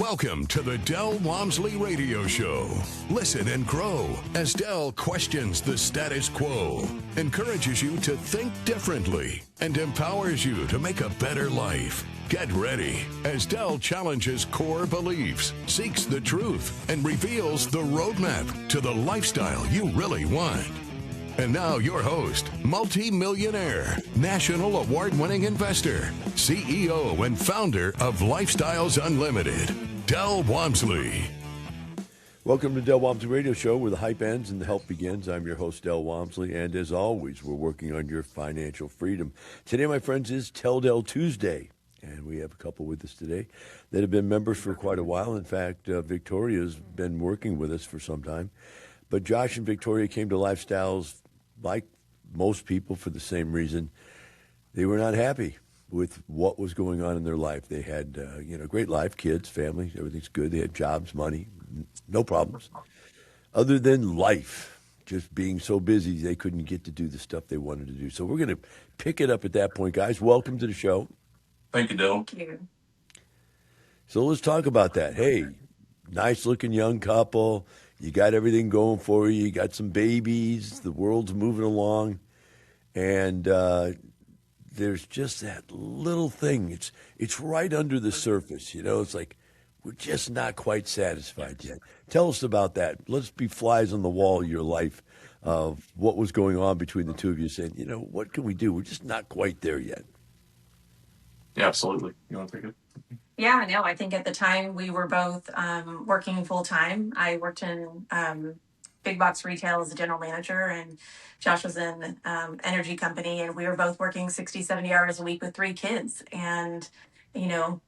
Welcome to the Del Wamsley Radio Show. Listen and grow as Del questions the status quo, encourages you to think differently, and empowers you to make a better life. Get ready as Del challenges core beliefs, seeks the truth, and reveals the roadmap to the lifestyle you really want. And now your host, multi-millionaire, national award-winning investor, CEO and founder of Lifestyles Unlimited, Del Wamsley. Welcome to Del Wamsley Radio Show, where the hype ends and the help begins. I'm your host, Del Wamsley, and as always, we're working on your financial freedom. Today, my friends, is Tell Del Tuesday, and we have a couple with us today that have been members for quite a while. In fact, Victoria's been working with us for some time, but Josh and Victoria came to Lifestyles like most people for the same reason. They were not happy with what was going on in their life. They had, great life, kids, family, everything's good. They had jobs, money, no problems. Other than life, just being so busy, they couldn't get to do the stuff they wanted to do. So we're going to pick it up at that point, guys. Welcome to the show. Thank you, Del. Thank you. So let's talk about that. Hey, nice-looking young couple. You got everything going for you. You got some babies. The world's moving along. And there's just that little thing. It's right under the surface. You know, it's like we're just not quite satisfied yet. Tell us about that. Let's be flies on the wall of your life of what was going on between the two of you, saying, what can we do? We're just not quite there yet. Yeah, absolutely. You want to take it? Yeah, no, I think at the time we were both working full time. I worked in big box retail as a general manager, and Josh was in energy company, and we were both working 60, 70 hours a week with 3 kids and,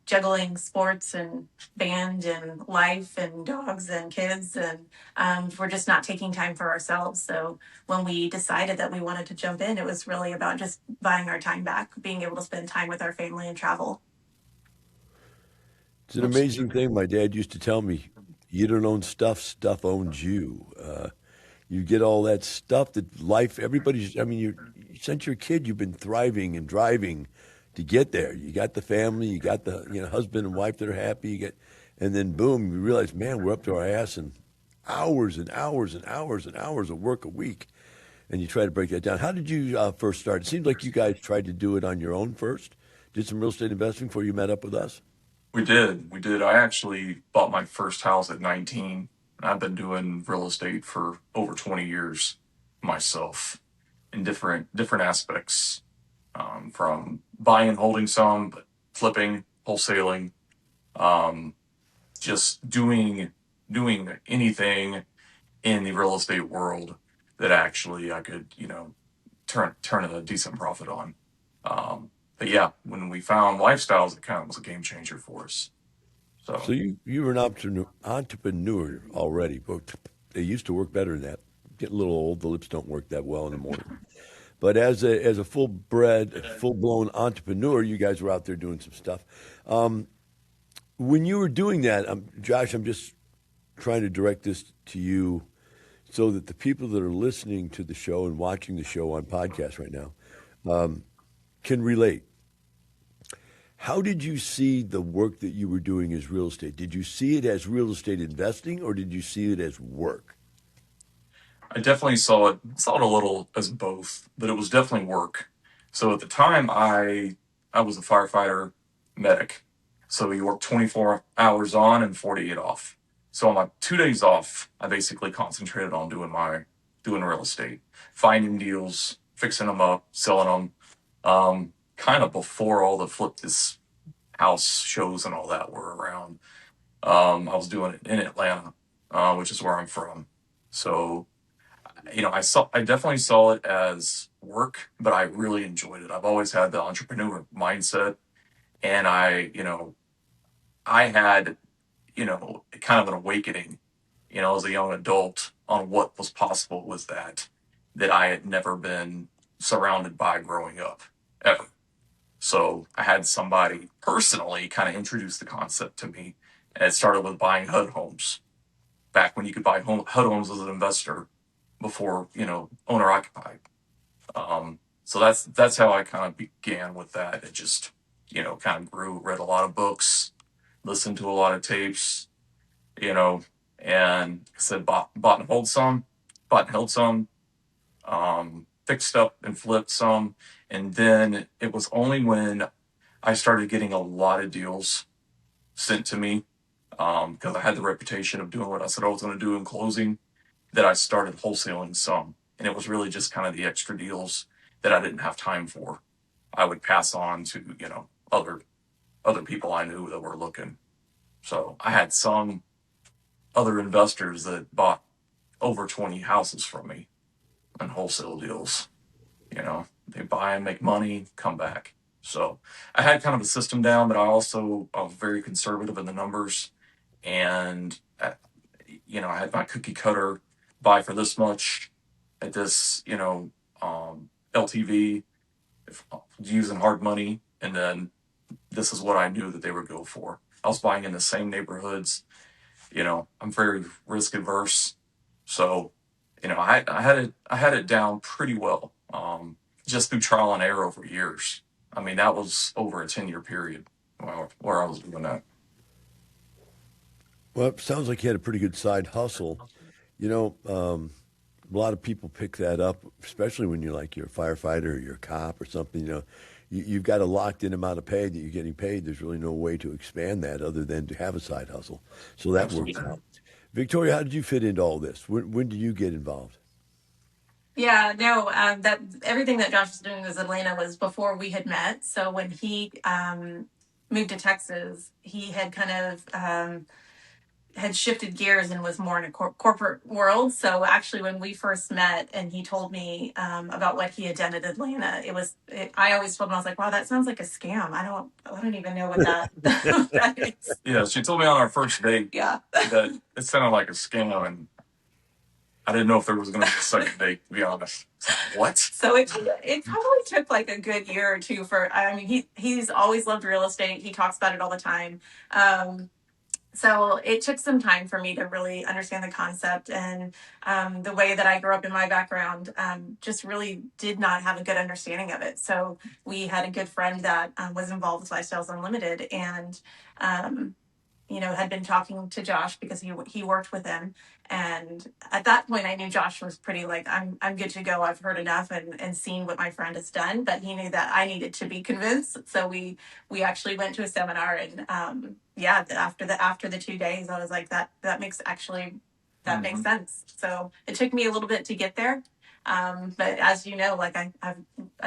juggling sports and band and life and dogs and kids. And we're just not taking time for ourselves. So when we decided that we wanted to jump in, it was really about just buying our time back, being able to spend time with our family and travel. It's an amazing thing. My dad used to tell me, you don't own stuff, stuff owns you. You get all that stuff that life, since you're a kid, you've been thriving and driving to get there. You got the family, you got the husband and wife that are happy, and then boom, you realize, man, we're up to our ass in hours and hours and hours and hours of work a week. And you try to break that down. How did you first start? It seems like you guys tried to do it on your own first. Did some real estate investing before you met up with us? We did. I actually bought my first house at 19, and I've been doing real estate for over 20 years myself in different aspects, from buying and holding some, but flipping, wholesaling, just doing anything in the real estate world that actually I could, turn a decent profit on. But yeah, when we found Lifestyles, it kind of was a game changer for us. So you were an entrepreneur already, but they used to work better than that. Getting a little old, the lips don't work that well anymore. But as a full-blown entrepreneur, you guys were out there doing some stuff. When you were doing that, Josh, I'm just trying to direct this to you so that the people that are listening to the show and watching the show on podcast right now can relate. How did you see the work that you were doing as real estate? Did you see it as real estate investing, or did you see it as work? I definitely saw it a little as both, but it was definitely work. So at the time, I was a firefighter medic. So you work 24 hours on and 48 off. So on my 2 days off, I basically concentrated on doing real estate, finding deals, fixing them up, selling them. Kind of before all the flip this house shows and all that were around. I was doing it in Atlanta, which is where I'm from. So, I definitely saw it as work, but I really enjoyed it. I've always had the entrepreneur mindset, and I had, kind of an awakening, as a young adult on what was possible with that I had never been surrounded by growing up, ever. So I had somebody personally kind of introduce the concept to me, and it started with buying HUD homes. Back when you could buy HUD homes as an investor before, owner occupied. So that's how I kind of began with that. It just, kind of grew, read a lot of books, listened to a lot of tapes, you know, and like I said, bought and hold some, bought and held some, fixed up and flipped some. And then it was only when I started getting a lot of deals sent to me, because I had the reputation of doing what I said I was going to do in closing, that I started wholesaling some. And it was really just kind of the extra deals that I didn't have time for. I would pass on to, other people I knew that were looking. So I had some other investors that bought over 20 houses from me in wholesale deals. They buy and make money, come back. So I had kind of a system down, but I was very conservative in the numbers. And, I had my cookie cutter buy for this much at this, LTV, if, using hard money. And then this is what I knew that they would go for. I was buying in the same neighborhoods. I'm very risk averse. So, I had it down pretty well, just through trial and error over years. I mean, that was over a 10-year period where I was doing that. Well, it sounds like you had a pretty good side hustle. You know, a lot of people pick that up, especially when you're a firefighter or you're a cop or something. You've got a locked in amount of pay that you're getting paid. There's really no way to expand that other than to have a side hustle. So that works Absolutely. out. Victoria, how did you fit into all this? When did you get involved? Yeah, no, that everything that Josh was doing with Atlanta was before we had met. So when he moved to Texas, he had kind of had shifted gears and was more in a corporate world. So actually, when we first met and he told me about what he had done at Atlanta, I always told him, I was like, wow, that sounds like a scam. I don't even know what that, that is. Yeah, she told me on our first date Yeah. that it sounded like a scam, and I didn't know if there was going to be a second date, to be honest. What? So it probably took like a good year or two I mean, he's always loved real estate. He talks about it all the time. So it took some time for me to really understand the concept, and the way that I grew up in my background, just really did not have a good understanding of it. So we had a good friend that was involved with Lifestyles Unlimited, and had been talking to Josh because he worked with him. And at that point, I knew Josh was pretty like, I'm good to go. I've heard enough and seen what my friend has done. But he knew that I needed to be convinced. So we actually went to a seminar, and yeah, after the 2 days, I was like, that makes Mm-hmm. sense. So it took me a little bit to get there. But as you know, like I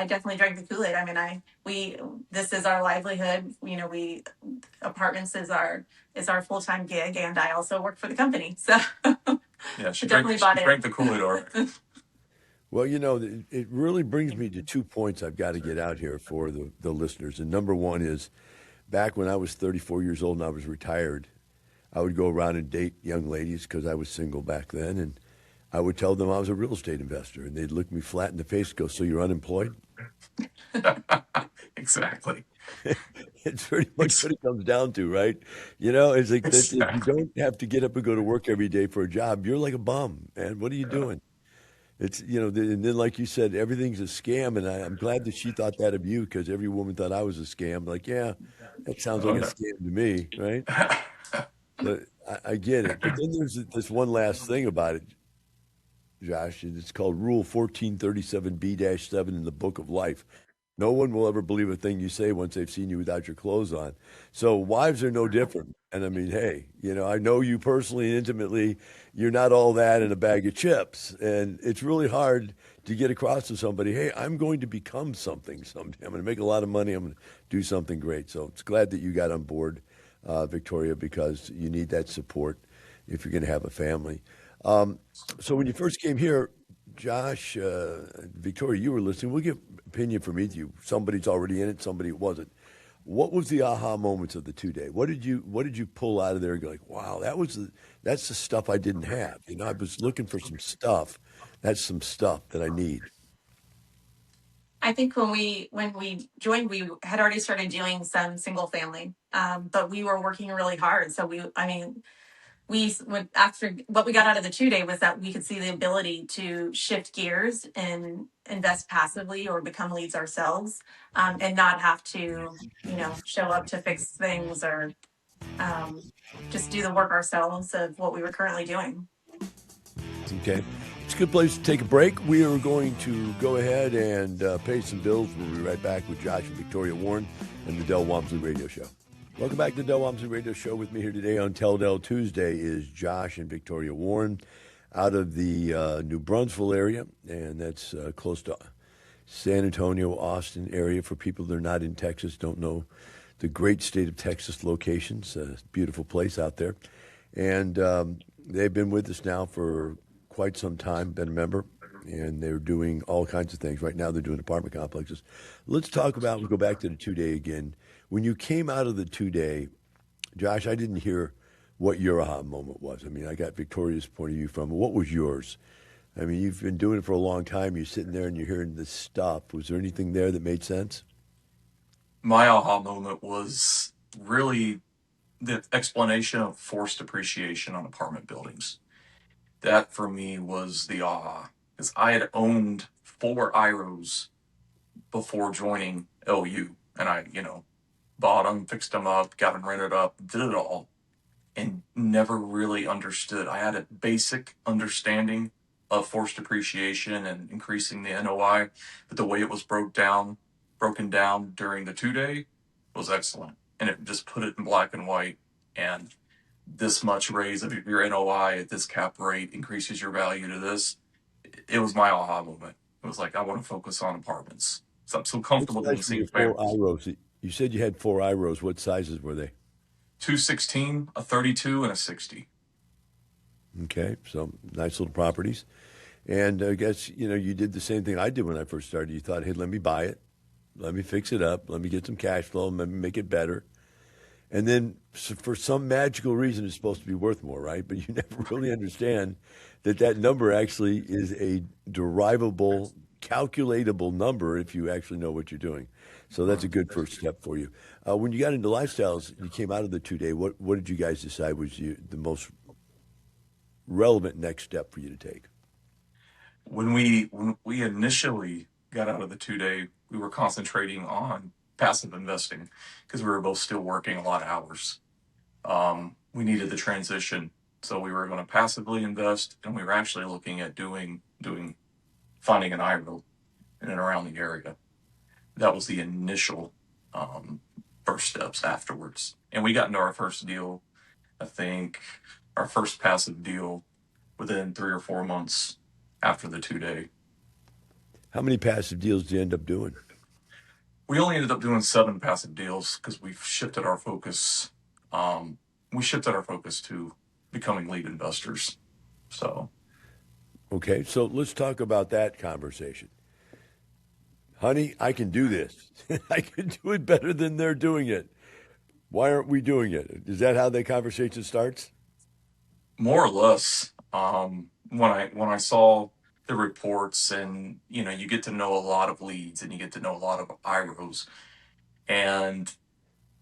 definitely drank the Kool-Aid. I mean, this is our livelihood. We apartments is our full-time gig, and I also work for the company. So Yeah, she drank, definitely she bought drank the it. Kool-Aid already. Well, it really brings me to 2 points I've got to get out here for the listeners. And number one is back when I was 34 years old and I was retired, I would go around and date young ladies because I was single back then. And I would tell them I was a real estate investor. And they'd look me flat in the face and go, "So you're unemployed?" Exactly. It's pretty much Ex- what it comes down to, right? It's like that if you exactly. don't have to get up and go to work every day for a job, you're like a bum, man. What are you Yeah. doing? And then like you said, everything's a scam, and I'm glad that she thought that of you because every woman thought I was a scam. Like, yeah, that sounds like Oh a no. scam to me, right? But I get it. But then there's this one last thing about it, Josh, and it's called Rule 1437B-7 in the Book of Life. No one will ever believe a thing you say once they've seen you without your clothes on. So wives are no different. And I mean, hey, I know you personally and intimately. You're not all that in a bag of chips. And it's really hard to get across to somebody, hey, I'm going to become something someday. I'm going to make a lot of money. I'm going to do something great. So it's glad that you got on board, Victoria, because you need that support if you're going to have a family. So when you first came here, Josh, Victoria, you were listening. We'll get opinion from each of you. Somebody's already in it, somebody wasn't. What was the aha moments of the 2 day? What did you pull out of there and go like, wow, that's the stuff I didn't have. I was looking for some stuff. That's some stuff that I need. I think when we joined, we had already started doing some single family, but we were working really hard. So I mean, we would after what we got out of the 2 day was that we could see the ability to shift gears and invest passively or become leads ourselves, and not have to show up to fix things or just do the work ourselves of what we were currently doing. Okay. It's a good place to take a break. We are going to go ahead and pay some bills. We'll be right back with Josh and Victoria Warren and the Del Wamsley Radio Show. Welcome back to the Del Wamsley Radio Show. With me here today on Tell Del Tuesday is Josh and Victoria Warren out of the New Brunswick area, and that's close to San Antonio, Austin area. For people that are not in Texas, don't know the great state of Texas locations. Beautiful place out there. And they've been with us now for quite some time, been a member, and they're doing all kinds of things. Right now they're doing apartment complexes. Let's talk about, we'll go back to the 2-day again. When you came out of the 2-day, Josh, I didn't hear what your aha moment was. I mean, I got Victoria's point of view from it. What was yours? I mean, you've been doing it for a long time. You're sitting there and you're hearing this stuff. Was there anything there that made sense? My aha moment was really the explanation of forced depreciation on apartment buildings. That for me was the aha, because I had owned 4 IROs before joining LU, and I, bought them, fixed them up, got them rented up, did it all, and never really understood. I had a basic understanding of forced depreciation and increasing the NOI, but the way it was broken down during the 2-day was excellent. And it just put it in black and white. And this much raise of your NOI at this cap rate increases your value to this. It was my aha moment. It was like, I want to focus on apartments. So I'm so comfortable doing single family. 4 IROs. You said you had 4 IROs. What sizes were they? 216, a 32, and a 60. Okay, so nice little properties. And I guess, you did the same thing I did when I first started. You thought, hey, let me buy it. Let me fix it up. Let me get some cash flow. Let me make it better. And then for some magical reason, it's supposed to be worth more, right? But you never really understand that number actually is a derivable, calculatable number if you actually know what you're doing. So that's a good first step for you. When you got into lifestyles, you came out of the 2-day, what did you guys decide was the most relevant next step for you to take? When we initially got out of the 2-day, we were concentrating on passive investing because we were both still working a lot of hours. We needed the transition, so we were going to passively invest, and we were actually looking at finding an IRO in and around the area. That was the initial first steps afterwards. And we got into our first deal, I think, our first passive deal within 3 or 4 months after the 2-day. How many passive deals did you end up doing? We only ended up doing 7 passive deals because we've shifted our focus. We shifted our focus to becoming lead investors. So. Okay, so let's talk about that conversation. Honey, I can do this. I can do it better than they're doing it. Why aren't we doing it? Is that how the conversation starts? More or less. When I saw the reports, and you get to know a lot of leads and you get to know a lot of IROs, and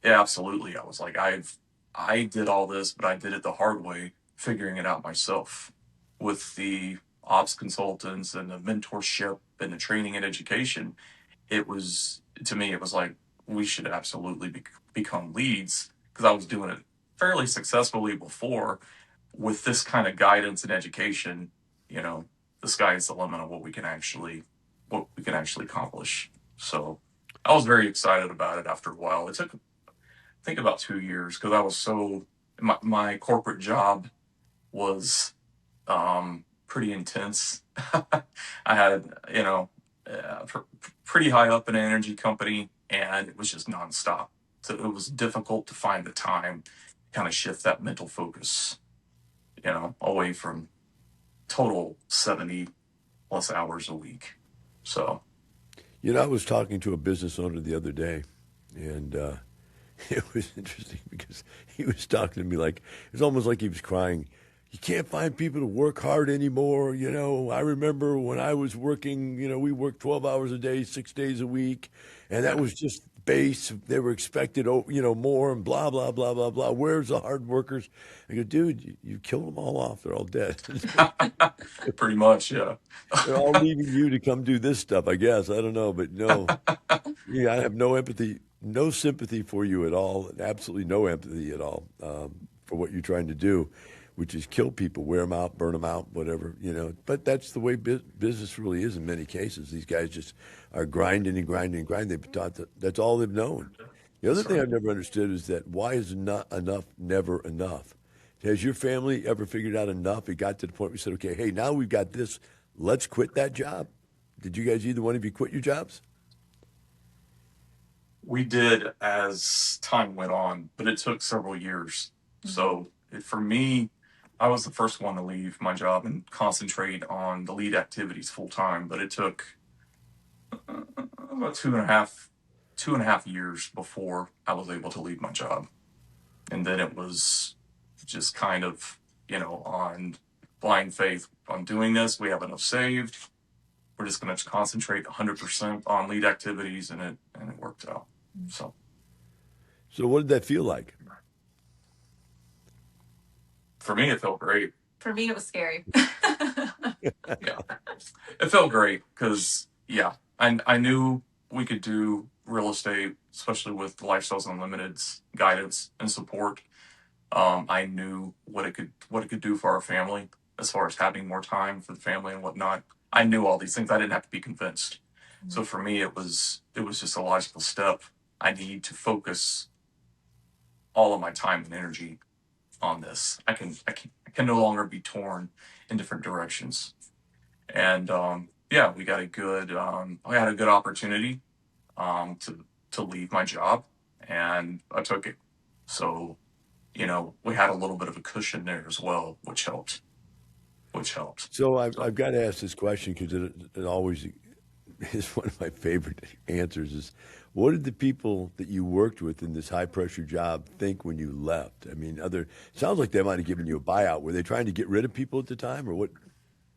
yeah, absolutely, I was like, I did all this, but I did it the hard way, figuring it out myself with the ops consultants and the mentorship and the training and education. It was, to me, it was like, we should absolutely become leads, because I was doing it fairly successfully before. With this kind of guidance and education, the sky is the limit of what we can actually accomplish. So I was very excited about it after a while. It took, I think, about 2 years, because I was my corporate job was pretty intense. I had, pretty high up in an energy company, and it was just nonstop. So it was difficult to find the time to kind of shift that mental focus, away from total 70 plus hours a week. So. I was talking to a business owner the other day, and it was interesting because he was talking to me like, it was almost like he was crying. You can't find people to work hard anymore. I remember when I was working, we worked 12 hours a day, 6 days a week, and that was just base. They were expected, more, and blah, blah, blah, blah, blah. Where's the hard workers? I go, dude, you killed them all off. They're all dead. Pretty much, yeah. They're all leaving you to come do this stuff, I guess. I don't know, but no. Yeah, I have no empathy no sympathy for you at all, and absolutely no empathy at all for what you're trying to do, which is kill people, wear them out, burn them out, whatever, you know. But that's the way business really is in many cases. These guys just are grinding and grinding and grinding. They've been taught that's all they've known. The other thing I've never understood is that why is not enough never enough? Has your family ever figured out enough? It got to the point where we said, okay, hey, now we've got this. Let's quit that job. Did you guys, either one of you, quit your jobs? We did as time went on, but it took several years. So for me, I was the first one to leave my job and concentrate on the lead activities full time. But it took about 2.5 years before I was able to leave my job. And then it was just kind of, on blind faith. I'm doing this. We have enough saved. We're just going to concentrate 100% on lead activities, and it worked out. So what did that feel like? For me, it felt great. For me, it was scary. Yeah, it felt great because I knew we could do real estate, especially with Lifestyles Unlimited's guidance and support. I knew what it could do for our family as far as having more time for the family and whatnot. I knew all these things. I didn't have to be convinced. So for me, it was just a logical step. I need to focus all of my time and energy on this. I can no longer be torn in different directions. And we got a good I had a good opportunity to leave my job, and I took it. So we had a little bit of a cushion there as well, which helped. So I've got to ask this question because it always is one of my favorite answers is, what did the people that you worked with in this high pressure job think when you left? I mean, sounds like they might have given you a buyout. Were they trying to get rid of people at the time, or what?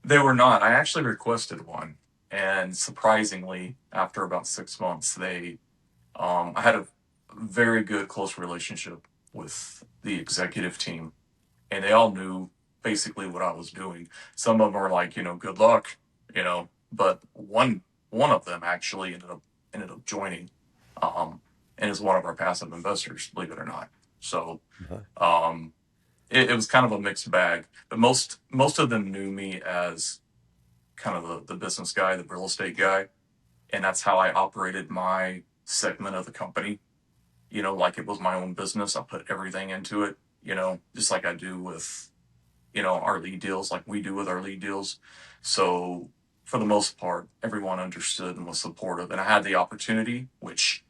They were not. I actually requested one, and surprisingly, after about 6 months, I had a very good, close relationship with the executive team, and they all knew basically what I was doing. Some of them were like, good luck, but one of them actually ended up joining, and is one of our passive investors, believe it or not. So, it was kind of a mixed bag, but most of them knew me as kind of the business guy, the real estate guy, and that's how I operated my segment of the company. Like it was my own business. I put everything into it, just like I do with, our lead deals, like we do with our lead deals. So for the most part, everyone understood and was supportive, and I had the opportunity, which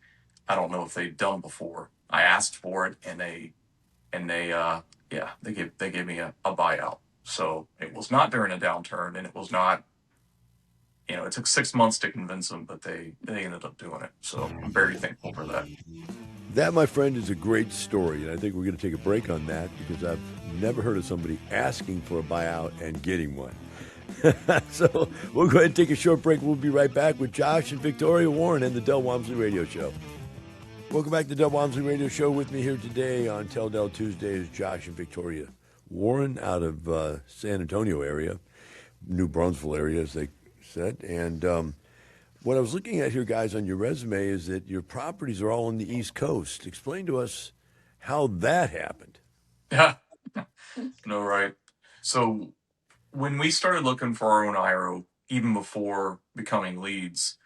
I don't know if they'd done before. I asked for it, and they gave me a buyout. So it was not during a downturn, and it was not, it took 6 months to convince them, but they ended up doing it. So I'm very thankful for that. That, my friend, is a great story, and I think we're going to take a break on that because I've never heard of somebody asking for a buyout and getting one. So we'll go ahead and take a short break. We'll be right back with Josh and Victoria Warren and the Del Wamsley Radio Show. Welcome back to the Del Wamsley Radio Show. With me here today on Tell Del Tuesday is Josh and Victoria Warren out of San Antonio area, New Brunswick area, as they said. And what I was looking at here, guys, on your resume is that your properties are all on the East Coast. Explain to us how that happened. Yeah. No, right. So when we started looking for our own IRO, even before becoming leads,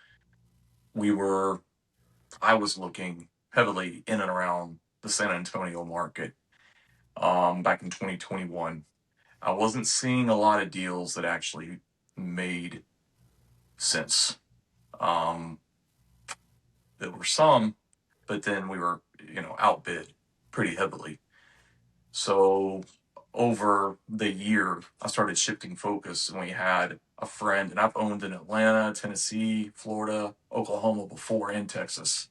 I was looking heavily in and around the San Antonio market back in 2021. I wasn't seeing a lot of deals that actually made sense. There were some, but then we were, outbid pretty heavily. So over the year, I started shifting focus, and we had a friend, and I've owned in Atlanta, Tennessee, Florida, Oklahoma before, and Texas.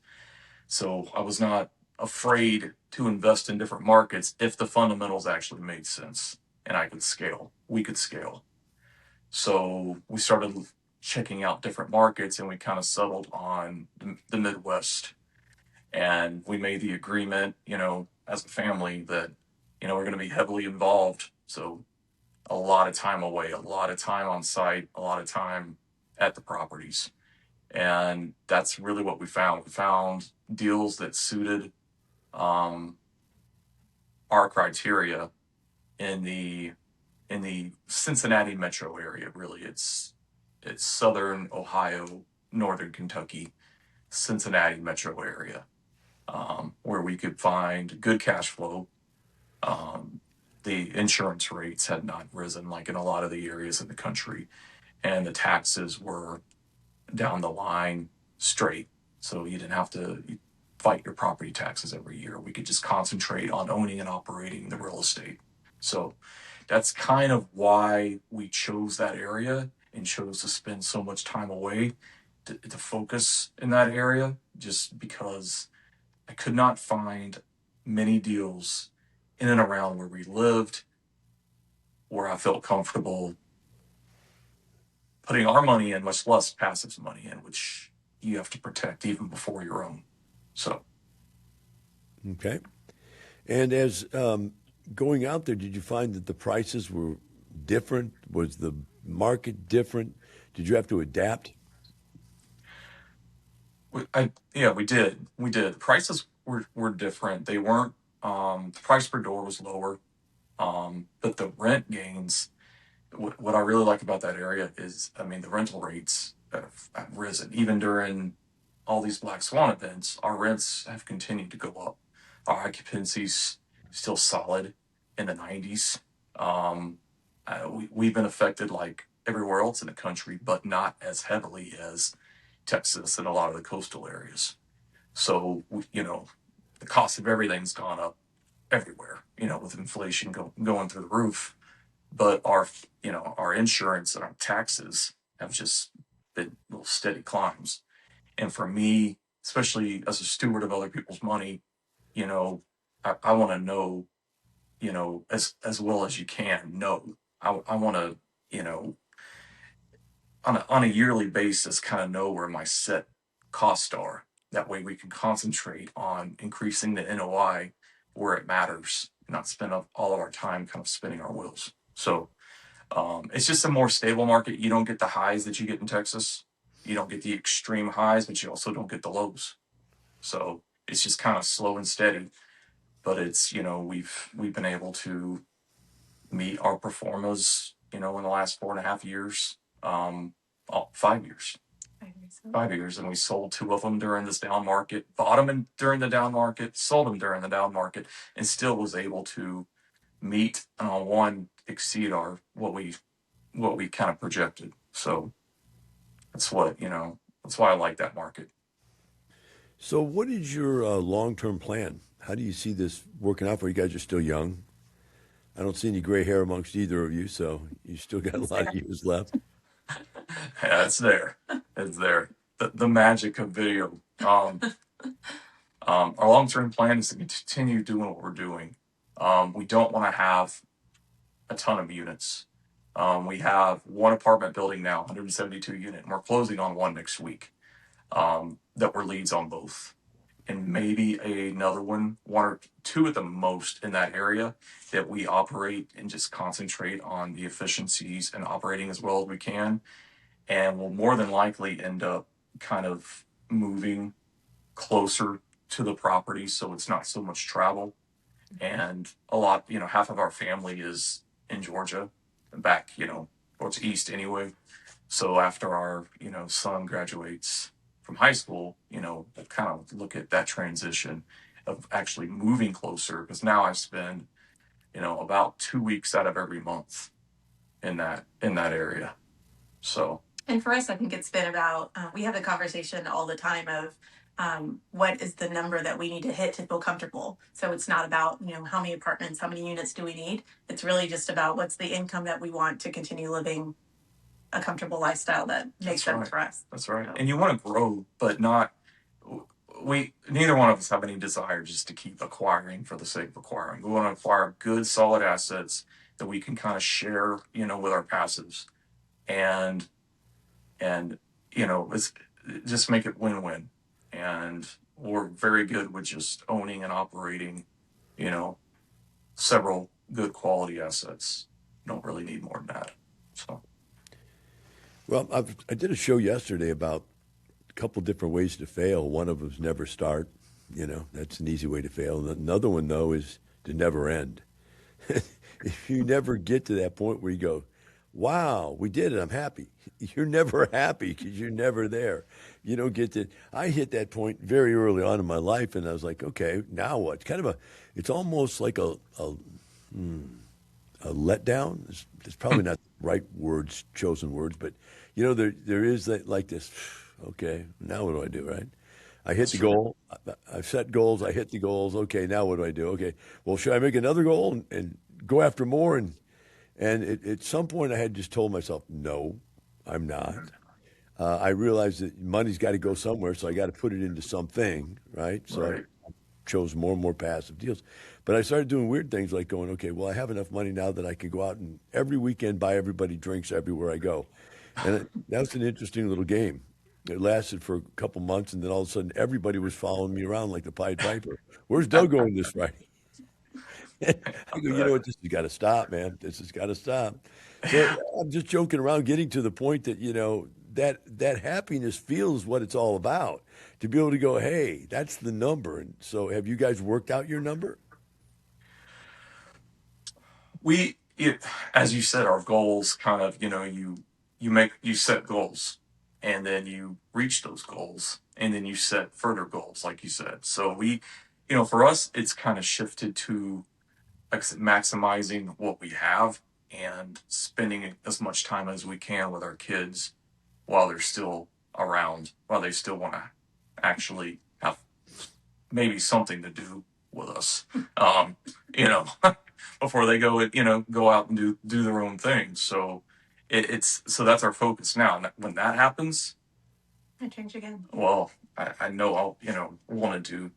So I was not afraid to invest in different markets if the fundamentals actually made sense and I could scale. We could scale. So we started checking out different markets, and we kind of settled on the Midwest. And we made the agreement, as a family that, we're going to be heavily involved. So a lot of time away, a lot of time on site, a lot of time at the properties. And that's really what we found. We found deals that suited um, our criteria in the Cincinnati metro area. Really, it's southern Ohio, northern Kentucky, Cincinnati metro area, where we could find good cash flow. Um, the insurance rates had not risen like in a lot of the areas in the country, and the taxes were down the line straight. So you didn't have to fight your property taxes every year. We could just concentrate on owning and operating the real estate. So that's kind of why we chose that area and chose to spend so much time away to focus in that area, just because I could not find many deals in and around where we lived where I felt comfortable putting our money in, much less passive money in, which you have to protect even before your own. So, Okay. And as going out there, did you find that the prices were different? Was the market different? Did you have to adapt? yeah, we did. We did. The prices were different. They weren't, the price per door was lower, but the rent gains, what I really like about that area is, I mean, the rental rates have risen. Even during all these black swan events, our rents have continued to go up. Our occupancy's still solid in the 90s. We've been affected like everywhere else in the country, but not as heavily as Texas and a lot of the coastal areas. So, the cost of everything's gone up everywhere, with inflation going through the roof. But our insurance and our taxes have just been little steady climbs. And for me, especially as a steward of other people's money, you know, I want to know, as well as you can know. I want to, you know, on a yearly basis, kind of know where my set costs are. That way we can concentrate on increasing the NOI where it matters, not spend up all of our time kind of spinning our wheels. So it's just a more stable market. You don't get the highs that you get in Texas. You don't get the extreme highs, but you also don't get the lows. So it's just kind of slow and steady. But it's, we've been able to meet our performers, in the last 4.5 years, 5 years. 5 years. 5 years, and we sold two of them during this down market, bought them during the down market, sold them during the down market, and still was able to meet one exceed our what we kind of projected. So that's why I like that market. So, what is your long-term plan? How do you see this working out for you? You guys are still young. I don't see any gray hair amongst either of you, so you still got a lot of years left. Yeah, it's there. It's there. The magic of video. Our long-term plan is to continue doing what we're doing. We don't want to have a ton of units. We have one apartment building now, 172 unit, and we're closing on one next week. That we're leads on both, and maybe another one or two at the most in that area that we operate and just concentrate on the efficiencies and operating as well as we can. And we'll more than likely end up kind of moving closer to the property so it's not so much travel. And a lot, half of our family is in Georgia, back, or it's east anyway. So after our, son graduates from high school, we'll kind of look at that transition of actually moving closer, because now I spend, about 2 weeks out of every month in that area. So. And for us, I think it's been about, we have a conversation all the time of what is the number that we need to hit to feel comfortable. So it's not about, how many apartments, how many units do we need? It's really just about what's the income that we want to continue living a comfortable lifestyle that makes sense for us. That's right. So. And you want to grow, but not, neither one of us have any desire just to keep acquiring for the sake of acquiring. We want to acquire good, solid assets that we can kind of share, with our passives, and it's just make it win-win. And we're very good with just owning and operating, several good quality assets. Don't really need more than that. So. Well, I did a show yesterday about a couple different ways to fail. One of them is never start. That's an easy way to fail. Another one, though, is to never end. If you never get to that point where you go, wow, we did it, I'm happy. You're never happy because you're never there. You don't get to. I hit that point very early on in my life, and I was like, okay, now what? It's almost like a letdown. It's probably not the right words, chosen words, but there is that like this. Okay, now what do I do? Right? I hit the goal. I've set goals. I hit the goals. Okay, now what do I do? Okay, well, should I make another goal and go after more? And at some point, I had just told myself, no, I'm not. I realized that money's got to go somewhere, so I got to put it into something, right? So Right. I chose more and more passive deals. But I started doing weird things like going, okay, well, I have enough money now that I can go out and every weekend buy everybody drinks everywhere I go. And that was an interesting little game. It lasted for a couple months, and then all of a sudden, everybody was following me around like the Pied Piper. Where's Doug going this Friday? I go, you know what? This has got to stop, man. This has got to stop. So I'm just joking around, getting to the point that that happiness feels what it's all about. To be able to go, hey, that's the number. And so, have you guys worked out your number? As you said, our goals kind of, you set goals, and then you reach those goals, and then you set further goals, like you said. So for us, it's kind of shifted to like maximizing what we have and spending as much time as we can with our kids while they're still around, while they still want to actually have maybe something to do with us. You know, before they go out and do their own thing. So so that's our focus now. And when that happens, I change again. well, I know I'll want to do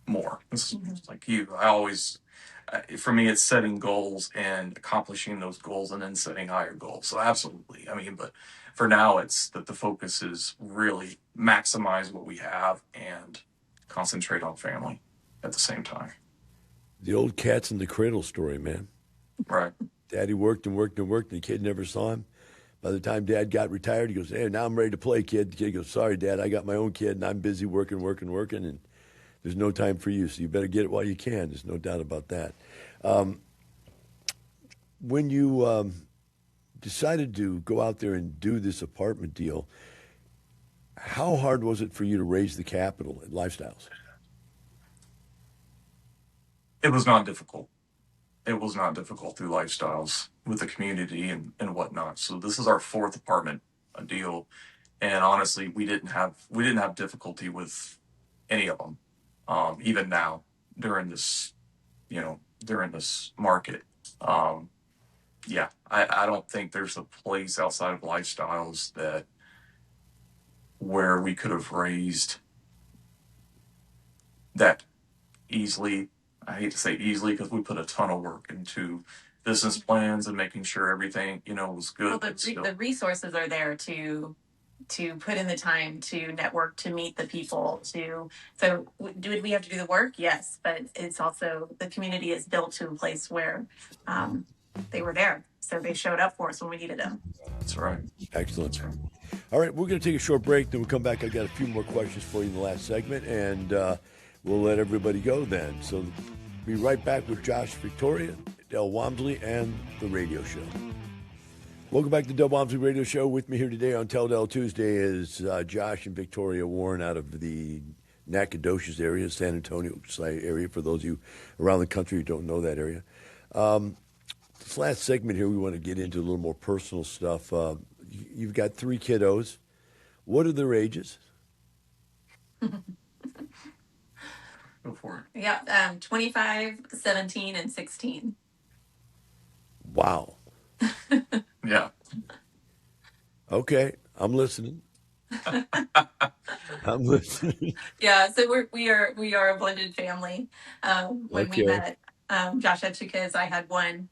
more. This is like you. I always, for me, it's setting goals and accomplishing those goals, and then setting higher goals. So absolutely. I mean, but for now, it's that the focus is really maximize what we have and concentrate on family at the same time. The old cats in the cradle story, man. Right. Daddy worked and worked and worked, and the kid never saw him. By the time Dad got retired, he goes, hey, now I'm ready to play, kid. The kid goes, sorry, Dad, I got my own kid, and I'm busy working, and there's no time for you, so you better get it while you can. There's no doubt about that. When you decided to go out there and do this apartment deal, how hard was it for you to raise the capital at Lifestyles? It was not difficult. It was not difficult through Lifestyles with the community and whatnot. So this is our fourth apartment deal, and honestly, we didn't have difficulty with any of them. Even now during this market. I don't think there's a place outside of Lifestyles where we could have raised that easily. I hate to say easily because we put a ton of work into business plans and making sure everything, was good. Well, the resources are there to put in the time to network, to meet the people, so do we have to do the work? Yes, but it's also the community is built to a place where they were there, so they showed up for us when we needed them. That's right. Excellent. All right, we're going to take a short break, then we'll come back. I got a few more questions for you in the last segment, and we'll let everybody go then. So be right back with Josh, Victoria, Del Wamsley, and the radio show. Welcome back to the Del Wamsley Radio Show. With me here today on Tell Del Tuesday is Josh and Victoria Warren out of the Nacogdoches area, San Antonio area, for those of you around the country who don't know that area. This last segment here, we want to get into a little more personal stuff. You've got 3 kiddos. What are their ages? Go for it. Yeah, 25, 17, and 16. Wow. Yeah. Okay, I'm listening. I'm listening. Yeah, so we are a blended family. When we met, Josh had 2 kids, I had 1.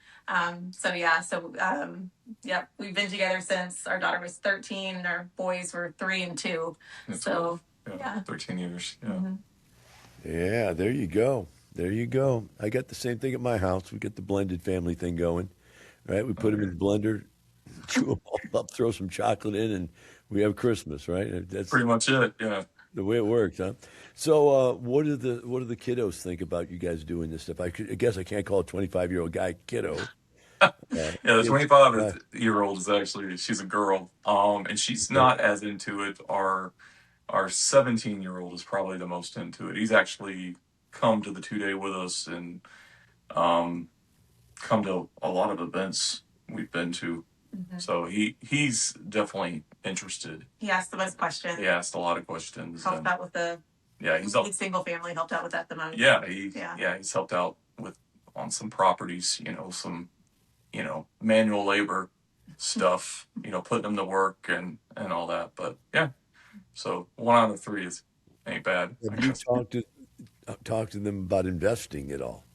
We've been together since our daughter was 13 and our boys were 3 and 2. That's so cool. Yeah, 13 years. Yeah. Mm-hmm. Yeah, there you go. There you go. I got the same thing at my house. We get the blended family thing going, right? We put them in the blender, chew them all up, throw some chocolate in, and we have Christmas, right? That's pretty much it. Yeah. The way it works, huh? So, what do the kiddos think about you guys doing this stuff? I guess I can't call a 25-year-old guy kiddo. Yeah, the Kids, 25-year-old is actually, she's a girl, and she's not as into it. Our 17-year-old is probably the most into it. He's actually come to the 2 day with us and um, come to a lot of events we've been to. So he's definitely interested. He asked the most questions. He asked a lot of questions. Helped out with the He's single family. Helped out with that the most. He's helped out with on some properties. Some manual labor stuff. Putting them to work and all that. But yeah, so 1 out of 3 ain't bad. have you talked to them about investing at all?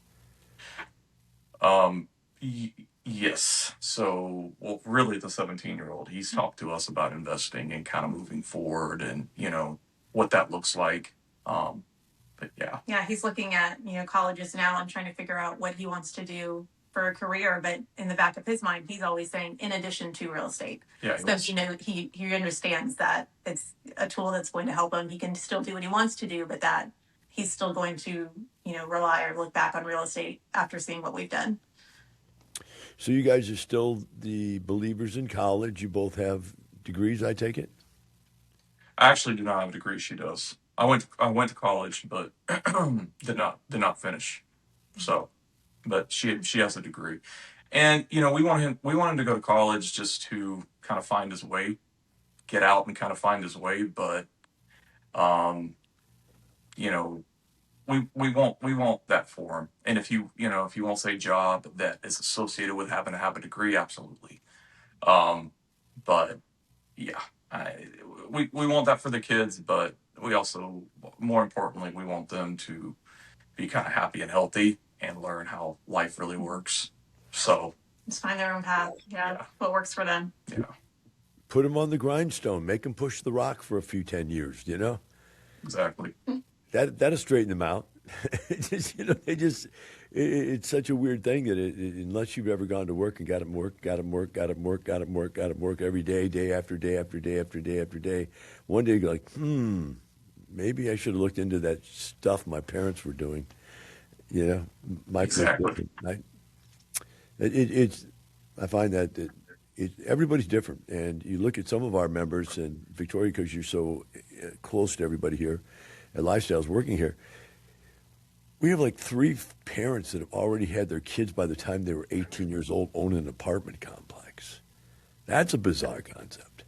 Yes. So, well, really, the 17-year-old, he's talked to us about investing and kind of moving forward and, what that looks like. But yeah. Yeah, he's looking at, colleges now and trying to figure out what he wants to do for a career. But in the back of his mind, he's always saying, in addition to real estate. Yeah. So, he understands that it's a tool that's going to help him. He can still do what he wants to do, but that he's still going to, rely or look back on real estate after seeing what we've done. So you guys are still the believers in college. You both have degrees, I take it? I actually do not have a degree. She does. I went to college, but did not finish. So, but she has a degree, and we want him to go to college just to kind of find his way, get out and kind of find his way. But, we want that for him. And if you won't say job that is associated with having to have a degree, absolutely. But yeah, we want that for the kids, but we also, more importantly, we want them to be kind of happy and healthy and learn how life really works. So just find their own path. Yeah. What works for them. Yeah. Put them on the grindstone. Make them push the rock for a few 10 years, Exactly. That'll straighten them out. It's such a weird thing that unless you've ever gone to work and got them work every day after day after day after day after day, one day you're like, maybe I should have looked into that stuff my parents were doing. Exactly. I find that everybody's different, and you look at some of our members, and Victoria, because you're so close to everybody here at Lifestyles working here, we have like 3 parents that have already had their kids by the time they were 18 years old own an apartment complex. That's a bizarre concept.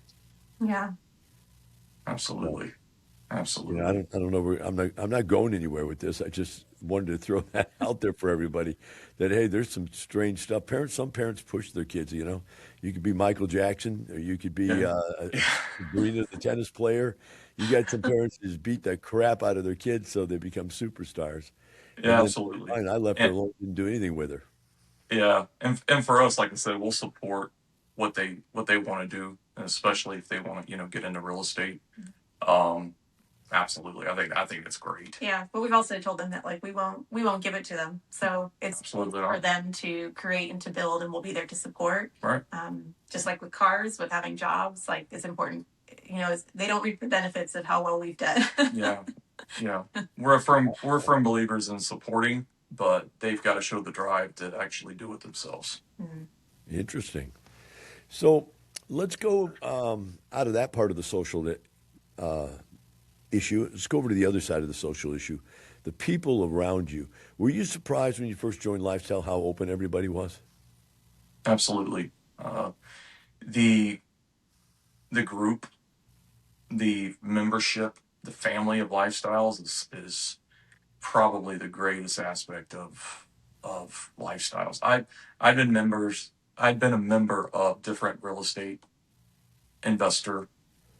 Yeah. Absolutely. I don't know. I'm not going anywhere with this. I just wanted to throw that out there for everybody. That hey, there's some strange stuff. Some parents push their kids. You could be Michael Jackson, or you could be Serena, the tennis player. You got some parents that just beat the crap out of their kids so they become superstars. Yeah, absolutely. I left her alone, didn't do anything with her. Yeah, and for us, like I said, we'll support what they want to do, and especially if they want to get into real estate. Absolutely, I think it's great. Yeah, but we've also told them that we won't give it to them, so it's for them to create and to build, and we'll be there to support. Right. Just like with cars, with having jobs, it's important. They don't reap the benefits of how well we've done. Yeah. We're firm believers in supporting, but they've got to show the drive to actually do it themselves. Mm-hmm. Interesting. So let's go out of that part of the social issue. Let's go over to the other side of the social issue. The people around you. Were you surprised when you first joined Lifestyle how open everybody was? Absolutely. The group, the membership, the family of Lifestyles is probably the greatest aspect of Lifestyles. I've been a member of different real estate investor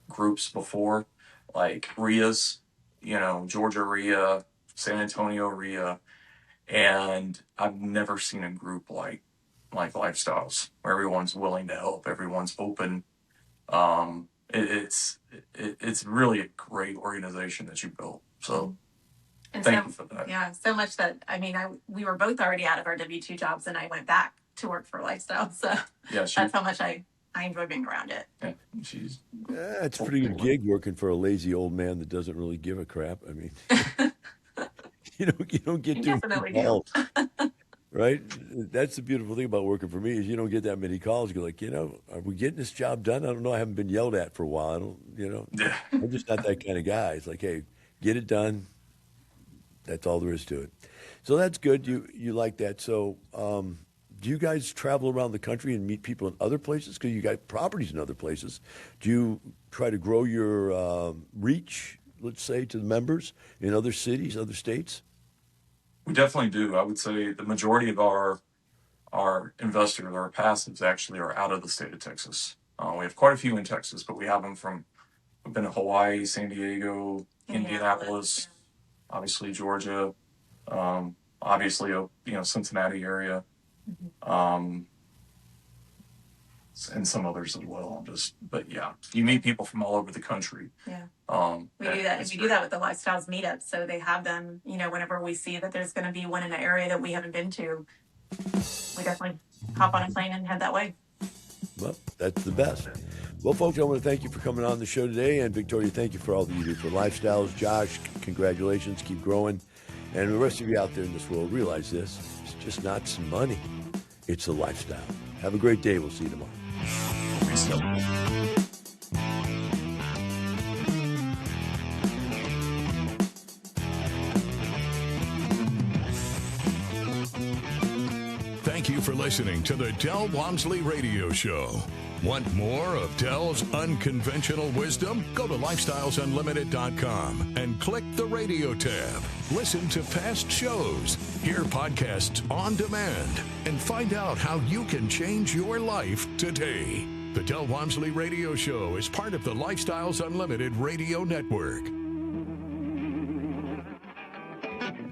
groups before, like RIAs, Georgia RIA, San Antonio RIA, and I've never seen a group like Lifestyles where everyone's willing to help, everyone's open. It's really a great organization that you built. So thank you for that. Yeah, so much that we were both already out of our W-2 jobs, and I went back to work for Lifestyle. So yeah, that's how much I I enjoy being around it. Yeah, she's It's a pretty good gig working for a lazy old man that doesn't really give a crap. I mean, you don't get You too definitely many do. calls, right? That's the beautiful thing about working for me is you don't get that many calls. You're like, are we getting this job done? I don't know. I haven't been yelled at for a while. I don't, yeah. I'm just not that kind of guy. It's like, hey, get it done. That's all there is to it. So that's good. You like that. So do you guys travel around the country and meet people in other places? Because you got properties in other places. Do you try to grow your reach, let's say, to the members in other cities, other states? We definitely do. I would say the majority of our investors, our passives, actually are out of the state of Texas. We have quite a few in Texas, but we've been to Hawaii, San Diego, Indianapolis, obviously Georgia, obviously Cincinnati area, and some others as well. But yeah, you meet people from all over the country. Yeah. We do that, and we do that with the Lifestyles meetups. So they have them, whenever we see that there's going to be one in an area that we haven't been to, we definitely hop on a plane and head that way. Well, that's the best. Well, folks, I want to thank you for coming on the show today. And Victoria, thank you for all that you do for Lifestyles. Josh, congratulations. Keep growing. And the rest of you out there in this world, realize this. It's just not some money. It's a lifestyle. Have a great day. We'll see you tomorrow. Thank you for listening to the Del Wamsley Radio Show. Want more of Del's unconventional wisdom? Go to lifestylesunlimited.com and click the radio tab. Listen to past shows, hear podcasts on demand, and find out how you can change your life today. The Del Wamsley Radio Show is part of the Lifestyles Unlimited Radio Network.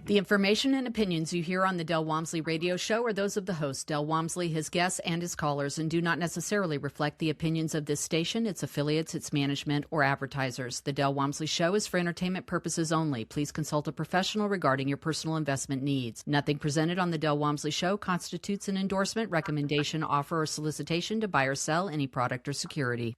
The information and opinions you hear on the Del Wamsley Radio Show are those of the host, Del Wamsley, his guests, and his callers, and do not necessarily reflect the opinions of this station, its affiliates, its management, or advertisers. The Del Wamsley Show is for entertainment purposes only. Please consult a professional regarding your personal investment needs. Nothing presented on the Del Wamsley Show constitutes an endorsement, recommendation, offer, or solicitation to buy or sell any product or security.